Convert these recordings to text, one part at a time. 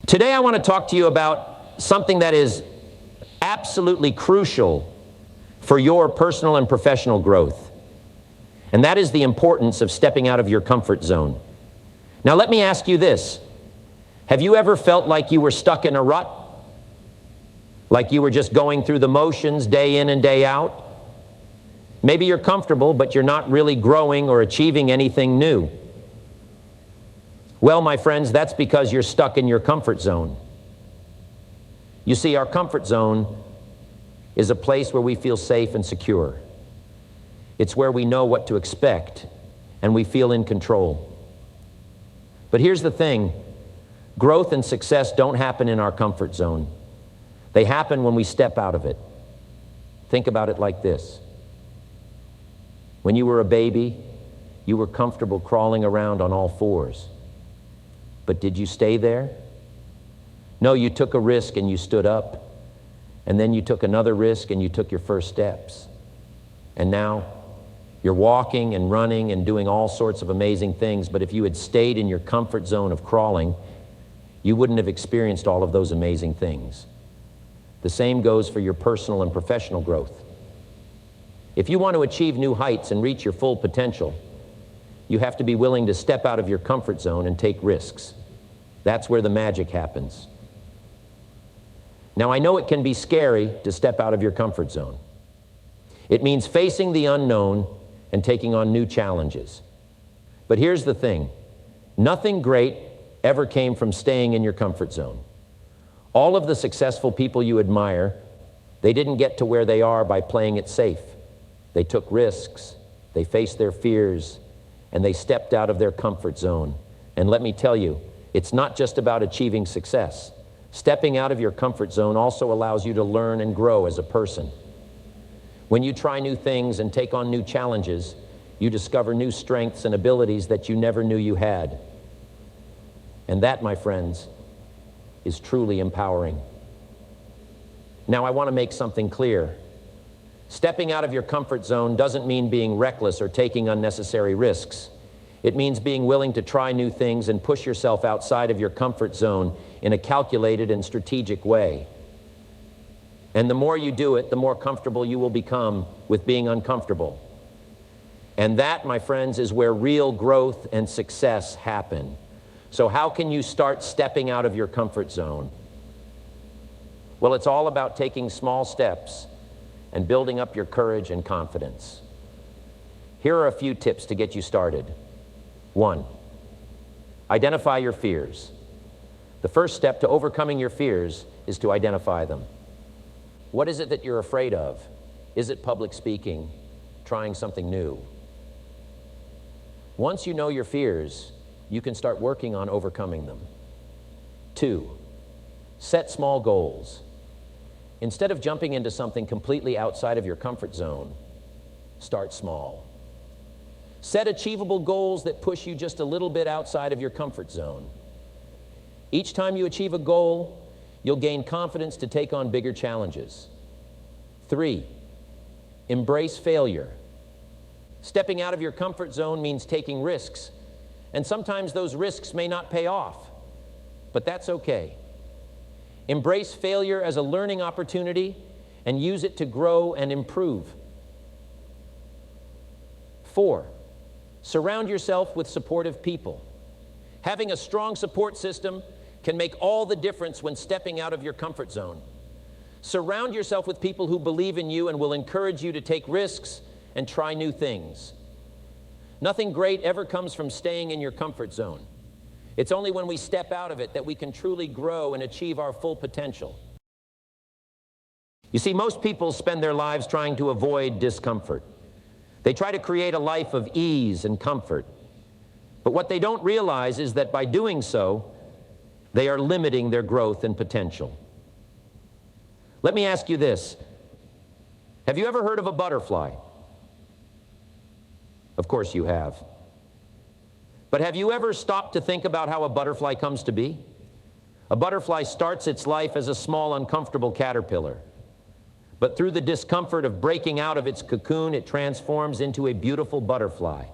Today I want to talk to you about something that is absolutely crucial for your personal and professional growth. And that is the importance of stepping out of your comfort zone. Now let me ask you this. Have you ever felt like you were stuck in a rut? Like you were just going through the motions day in and day out? Maybe you're comfortable, but you're not really growing or achieving anything new. Well, my friends, that's because you're stuck in your comfort zone. You see, our comfort zone is a place where we feel safe and secure. It's where we know what to expect and we feel in control. But here's the thing, growth and success don't happen in our comfort zone. They happen when we step out of it. Think about it like this. When you were a baby, you were comfortable crawling around on all fours. But did you stay there? No, you took a risk and you stood up. And then you took another risk and you took your first steps. And now you're walking and running and doing all sorts of amazing things. But if you had stayed in your comfort zone of crawling, you wouldn't have experienced all of those amazing things. The same goes for your personal and professional growth. If you want to achieve new heights and reach your full potential, you have to be willing to step out of your comfort zone and take risks. That's where the magic happens. Now, I know it can be scary to step out of your comfort zone. It means facing the unknown and taking on new challenges. But here's the thing. Nothing great ever came from staying in your comfort zone. All of the successful people you admire, they didn't get to where they are by playing it safe. They took risks, they faced their fears, and they stepped out of their comfort zone. And let me tell you, it's not just about achieving success. Stepping out of your comfort zone also allows you to learn and grow as a person. When you try new things and take on new challenges, you discover new strengths and abilities that you never knew you had. And that, my friends, is truly empowering. Now, I want to make something clear. Stepping out of your comfort zone doesn't mean being reckless or taking unnecessary risks. It means being willing to try new things and push yourself outside of your comfort zone in a calculated and strategic way. And the more you do it, the more comfortable you will become with being uncomfortable. And that, my friends, is where real growth and success happen. So how can you start stepping out of your comfort zone? Well, it's all about taking small steps and building up your courage and confidence. Here are a few tips to get you started. 1, identify your fears. The first step to overcoming your fears is to identify them. What is it that you're afraid of? Is it public speaking? Trying something new? Once you know your fears, you can start working on overcoming them. 2, set small goals. Instead of jumping into something completely outside of your comfort zone, start small. Set achievable goals that push you just a little bit outside of your comfort zone. Each time you achieve a goal, you'll gain confidence to take on bigger challenges. 3, embrace failure. Stepping out of your comfort zone means taking risks, and sometimes those risks may not pay off, but that's okay. Embrace failure as a learning opportunity and use it to grow and improve. 4, surround yourself with supportive people. Having a strong support system can make all the difference when stepping out of your comfort zone. Surround yourself with people who believe in you and will encourage you to take risks and try new things. Nothing great ever comes from staying in your comfort zone. It's only when we step out of it that we can truly grow and achieve our full potential. You see, most people spend their lives trying to avoid discomfort. They try to create a life of ease and comfort. But what they don't realize is that by doing so, they are limiting their growth and potential. Let me ask you this. Have you ever heard of a butterfly? Of course you have. But have you ever stopped to think about how a butterfly comes to be? A butterfly starts its life as a small, uncomfortable caterpillar. But through the discomfort of breaking out of its cocoon, it transforms into a beautiful butterfly.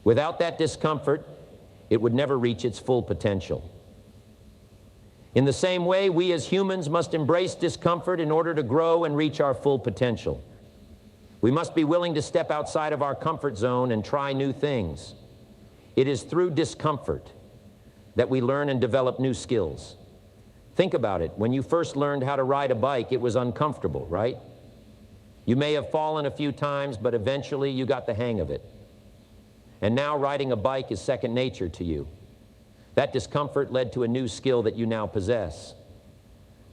Without that discomfort, it would never reach its full potential. In the same way, we as humans must embrace discomfort in order to grow and reach our full potential. We must be willing to step outside of our comfort zone and try new things. It is through discomfort that we learn and develop new skills. Think about it. When you first learned how to ride a bike, it was uncomfortable, right? You may have fallen a few times, but eventually you got the hang of it. And now riding a bike is second nature to you. That discomfort led to a new skill that you now possess.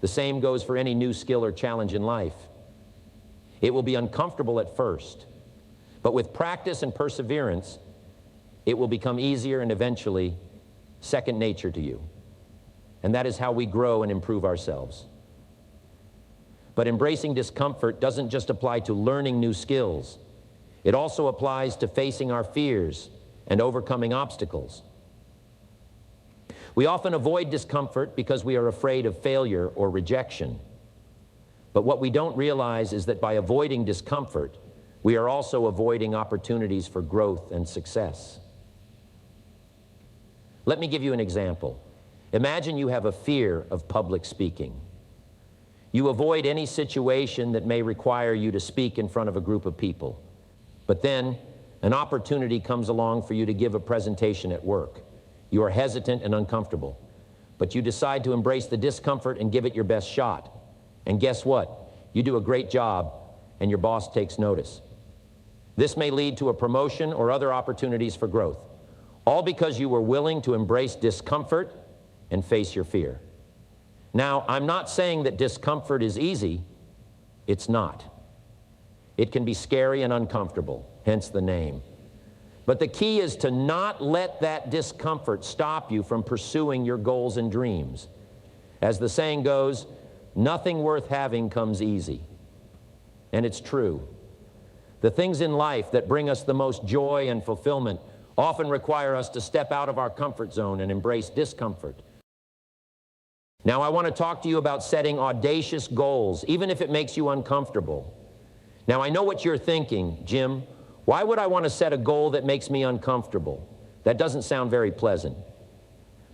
The same goes for any new skill or challenge in life. It will be uncomfortable at first, but with practice and perseverance, it will become easier and eventually second nature to you. And that is how we grow and improve ourselves. But embracing discomfort doesn't just apply to learning new skills. It also applies to facing our fears and overcoming obstacles. We often avoid discomfort because we are afraid of failure or rejection. But what we don't realize is that by avoiding discomfort, we are also avoiding opportunities for growth and success. Let me give you an example. Imagine you have a fear of public speaking. You avoid any situation that may require you to speak in front of a group of people. But then an opportunity comes along for you to give a presentation at work. You are hesitant and uncomfortable, but you decide to embrace the discomfort and give it your best shot. And guess what? You do a great job, and your boss takes notice. This may lead to a promotion or other opportunities for growth, all because you were willing to embrace discomfort and face your fear. Now, I'm not saying that discomfort is easy. It's not. It can be scary and uncomfortable, hence the name. But the key is to not let that discomfort stop you from pursuing your goals and dreams. As the saying goes, nothing worth having comes easy. And it's true. The things in life that bring us the most joy and fulfillment often require us to step out of our comfort zone and embrace discomfort. Now, I want to talk to you about setting audacious goals, even if it makes you uncomfortable. Now, I know what you're thinking, Jim. Why would I want to set a goal that makes me uncomfortable? That doesn't sound very pleasant.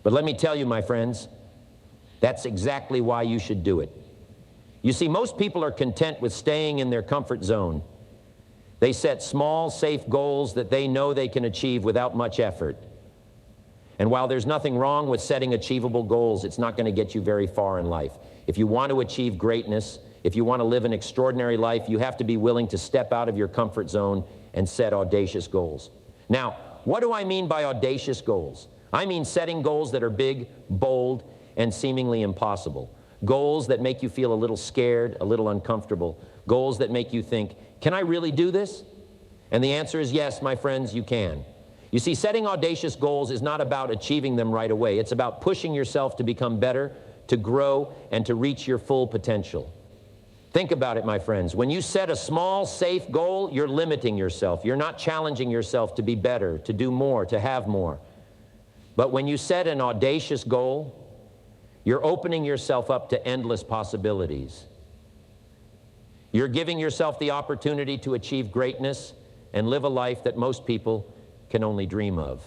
But let me tell you, my friends, that's exactly why you should do it. You see, most people are content with staying in their comfort zone. They set small, safe goals that they know they can achieve without much effort. And while there's nothing wrong with setting achievable goals, it's not going to get you very far in life. If you want to achieve greatness, if you want to live an extraordinary life, you have to be willing to step out of your comfort zone and set audacious goals. Now, what do I mean by audacious goals? I mean setting goals that are big, bold, and seemingly impossible. Goals that make you feel a little scared, a little uncomfortable. Goals that make you think, can I really do this? And the answer is yes, my friends, you can. You see, setting audacious goals is not about achieving them right away. It's about pushing yourself to become better, to grow, and to reach your full potential. Think about it, my friends. When you set a small, safe goal, you're limiting yourself. You're not challenging yourself to be better, to do more, to have more. But when you set an audacious goal, you're opening yourself up to endless possibilities. You're giving yourself the opportunity to achieve greatness and live a life that most people can only dream of.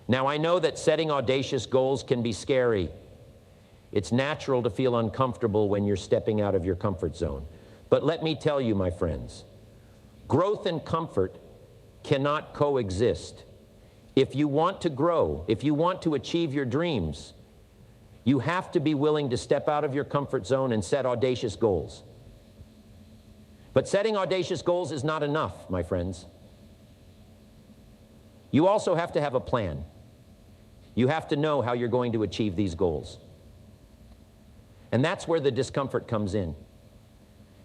Now, I know that setting audacious goals can be scary. It's natural to feel uncomfortable when you're stepping out of your comfort zone. But let me tell you, my friends, growth and comfort cannot coexist. If you want to grow, if you want to achieve your dreams, you have to be willing to step out of your comfort zone and set audacious goals. But setting audacious goals is not enough, my friends. You also have to have a plan. You have to know how you're going to achieve these goals. And that's where the discomfort comes in.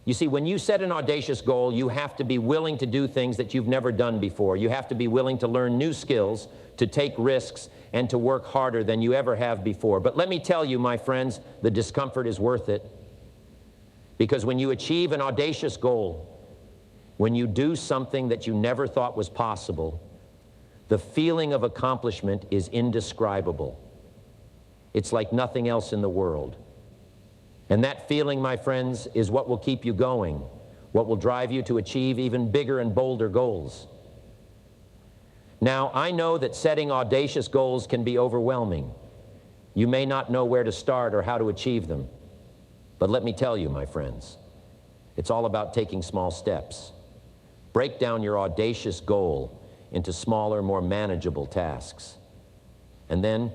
You see, when you set an audacious goal, you have to be willing to do things that you've never done before. You have to be willing to learn new skills, to take risks, and to work harder than you ever have before. But let me tell you, my friends, the discomfort is worth it. Because when you achieve an audacious goal, when you do something that you never thought was possible, the feeling of accomplishment is indescribable. It's like nothing else in the world. And that feeling, my friends, is what will keep you going, what will drive you to achieve even bigger and bolder goals. Now, I know that setting audacious goals can be overwhelming. You may not know where to start or how to achieve them. But let me tell you, my friends, it's all about taking small steps. Break down your audacious goal into smaller, more manageable tasks. And then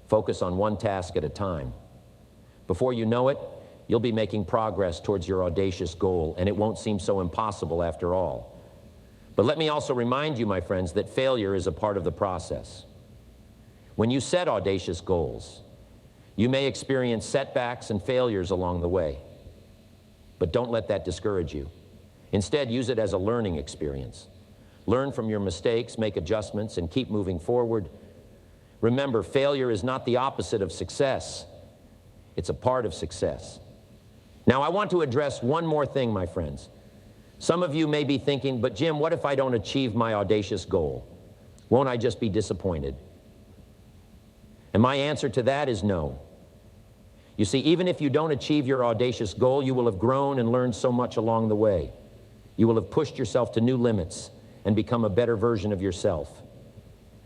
focus on one task at a time. Before you know it, you'll be making progress towards your audacious goal, and it won't seem so impossible after all. But let me also remind you, my friends, that failure is a part of the process. When you set audacious goals, you may experience setbacks and failures along the way. But don't let that discourage you. Instead, use it as a learning experience. Learn from your mistakes, make adjustments, and keep moving forward. Remember, failure is not the opposite of success. It's a part of success. Now, I want to address one more thing, my friends. Some of you may be thinking, but Jim, what if I don't achieve my audacious goal? Won't I just be disappointed? And my answer to that is no. You see, even if you don't achieve your audacious goal, you will have grown and learned so much along the way. You will have pushed yourself to new limits and become a better version of yourself.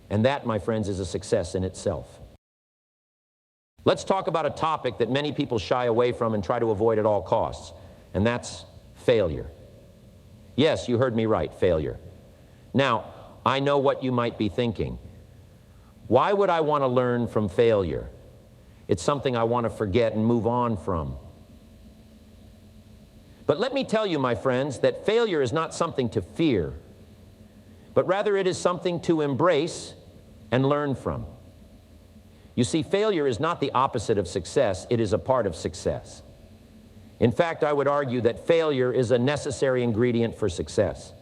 And that, my friends, is a success in itself. Let's talk about a topic that many people shy away from and try to avoid at all costs, and that's failure. Yes, you heard me right, failure. Now, I know what you might be thinking. Why would I want to learn from failure? It's something I want to forget and move on from. But let me tell you, my friends, that failure is not something to fear, but rather it is something to embrace and learn from. You see, failure is not the opposite of success, it is a part of success. In fact, I would argue that failure is a necessary ingredient for success.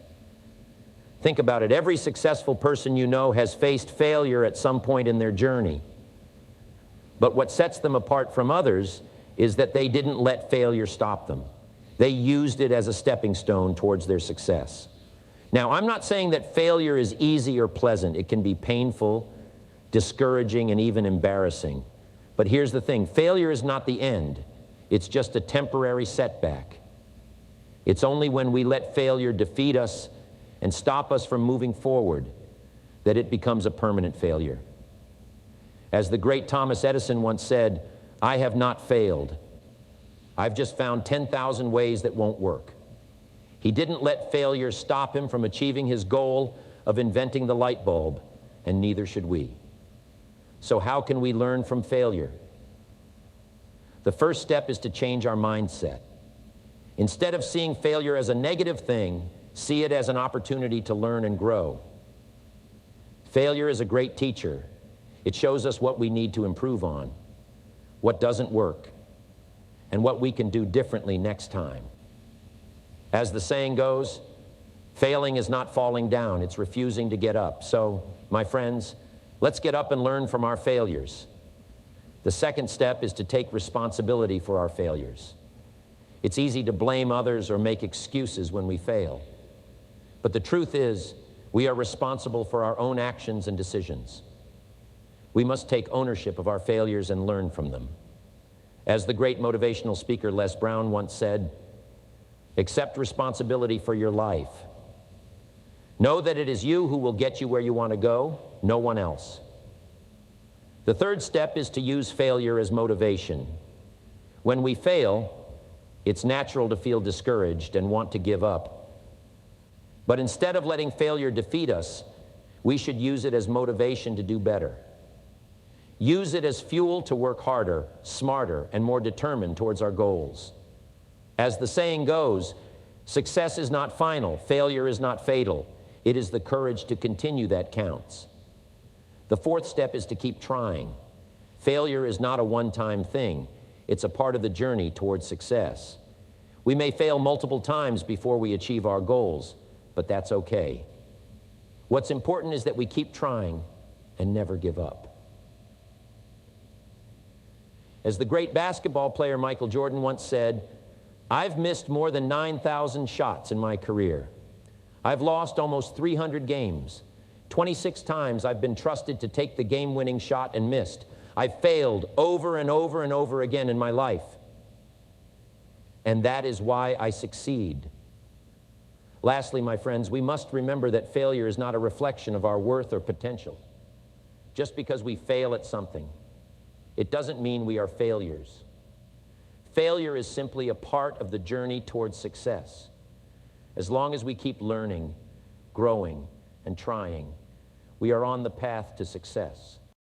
Think about it. Every successful person you know has faced failure at some point in their journey. But what sets them apart from others is that they didn't let failure stop them. They used it as a stepping stone towards their success. Now, I'm not saying that failure is easy or pleasant. It can be painful, discouraging, and even embarrassing. But here's the thing. Failure is not the end. It's just a temporary setback. It's only when we let failure defeat us and stop us from moving forward that it becomes a permanent failure. As the great Thomas Edison once said, "I have not failed. I've just found 10,000 ways that won't work." He didn't let failure stop him from achieving his goal of inventing the light bulb, and neither should we. So how can we learn from failure? The first step is to change our mindset. Instead of seeing failure as a negative thing, see it as an opportunity to learn and grow. Failure is a great teacher. It shows us what we need to improve on, what doesn't work, and what we can do differently next time. As the saying goes, failing is not falling down, it's refusing to get up. So, my friends, let's get up and learn from our failures. The second step is to take responsibility for our failures. It's easy to blame others or make excuses when we fail. But the truth is, we are responsible for our own actions and decisions. We must take ownership of our failures and learn from them. As the great motivational speaker Les Brown once said, accept responsibility for your life. Know that it is you who will get you where you want to go, no one else. The third step is to use failure as motivation. When we fail, it's natural to feel discouraged and want to give up. But instead of letting failure defeat us, we should use it as motivation to do better. Use it as fuel to work harder, smarter, and more determined towards our goals. As the saying goes, success is not final, failure is not fatal. It is the courage to continue that counts. The fourth step is to keep trying. Failure is not a one-time thing. It's a part of the journey towards success. We may fail multiple times before we achieve our goals, but that's okay. What's important is that we keep trying and never give up. As the great basketball player Michael Jordan once said, "I've missed more than 9,000 shots in my career. I've lost almost 300 games. 26 times I've been trusted to take the game-winning shot and missed. I've failed over and over and over again in my life. And that is why I succeed." Lastly, my friends, we must remember that failure is not a reflection of our worth or potential. Just because we fail at something It doesn't mean we are failures. Failure is simply a part of the journey towards success. As long as we keep learning, growing, and trying, we are on the path to success.